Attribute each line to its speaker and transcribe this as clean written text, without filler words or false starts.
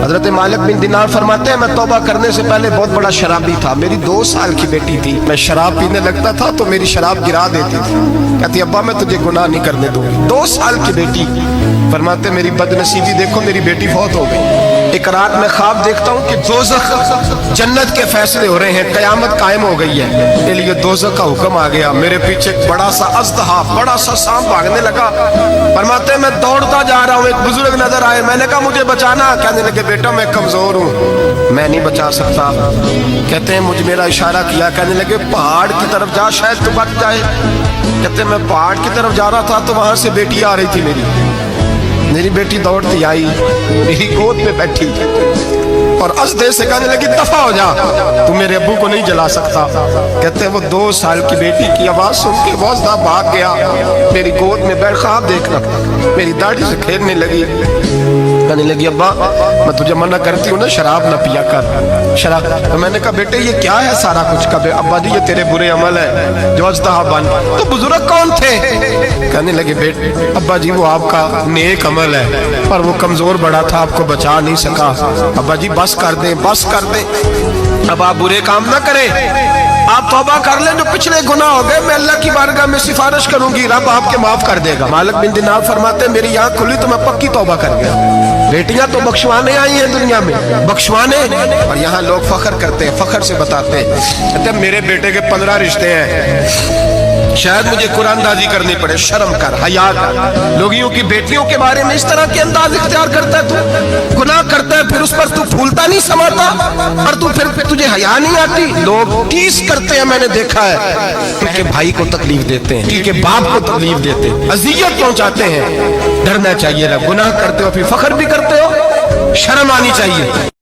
Speaker 1: حضرت مالک بن دینار فرماتے ہیں میں توبہ کرنے سے پہلے بہت بڑا شرابی تھا، میری 2 سال کی بیٹی تھی، میں شراب پینے لگتا تھا تو میری شراب گرا دیتی تھی، کہتی ابا میں تجھے گناہ نہیں کرنے دوں گی۔ 2 سال کی بیٹی، فرماتے میری بدنصیبی دیکھو میری بیٹی فوت ہو گئی۔ ایک رات میں خواب دیکھتا ہوں کہ دوزخ جنت کے فیصلے ہو رہے ہیں، قیامت قائم ہو گئی ہے، میرے لیے دوزخ کا حکم آ گیا، میرے پیچھے ایک بڑا سا اژدہا، بڑا سا سانپ بھاگنے لگا۔ فرماتے ہیں میں دوڑتا جا رہا ہوں، ایک بزرگ نظر آئے، میں نے کہا مجھے بچانا، کہنے لگے بیٹا میں کمزور ہوں، میں نہیں بچا سکتا۔ کہتے ہیں مجھ میرا اشارہ کیا، کہنے لگے پہاڑ کی طرف جا شاید تو بچ جائے۔ کہتے ہیں میں پہاڑ کی طرف جا رہا تھا تو وہاں سے بیٹی آ رہی تھی، میری بیٹی دوڑتی آئی، میری گود میں بیٹھی اور اژدہے سے کہنے لگی دفع ہو جا، تو میرے ابو کو نہیں جلا سکتا۔ کہتے ہیں وہ 2 سال کی بیٹی کی آواز سن کے وہ اژدہا بھاگ گیا، میری گود میں بیٹھ خواب دیکھنا، میری داڑھی سے کھیلنے لگی، کہنے لگی ابا میں تجھے منع کرتی ہوں نا شراب نہ پیا کر شراب۔ تو میں نے کہا بیٹے یہ کیا ہے سارا کچھ؟ کہا ابا جی یہ تیرے برے عمل ہے جو اژدہا بن۔ تو بزرگ کون تھے؟ کہنے لگے بیٹے ابا جی وہ آپ کا نیک عمل ہے پر وہ کمزور بڑا تھا، آپ کو بچا نہیں سکا۔ ابا جی بس کر دیں بس کر دیں، اب آپ برے کام نہ کریں، آپ توبہ کر لیں، جو پچھلے گناہ ہو گئے میں اللہ کی بارگاہ میں سفارش کروں گی، رب آپ کے معاف کر دے گا۔ مالک بن دینار فرماتے ہیں میری آنکھ کھلی تو میں پکی توبہ کر گیا۔ بیٹیاں تو بخشوانے آئی ہیں دنیا میں، بخشوانے، اور یہاں لوگ فخر کرتے ہیں، فخر سے بتاتے ہیں، کہتے ہیں میرے بیٹے کے 15 رشتے ہیں، شاید مجھے قرآن دازی کرنی پڑے، شرم کر، حیا کر۔ لوگیوں کی بیٹیوں کے بارے میں اس طرح کے انداز اختیار کرتا ہے، تو گناہ کرتا ہے پھر اس پر تو پھولتا نہیں سماتا، اور تو پھر تجھے حیا نہیں آتی۔ لوگ ٹیس کرتے ہیں، میں نے دیکھا ہے، کیونکہ بھائی کو تکلیف دیتے ہیں، کیونکہ باپ کو تکلیف دیتے ہیں، اذیت پہنچاتے ہیں۔ ڈرنا چاہیے، گناہ کرتے ہو پھر فخر بھی کرتے ہو، شرم آنی چاہیے۔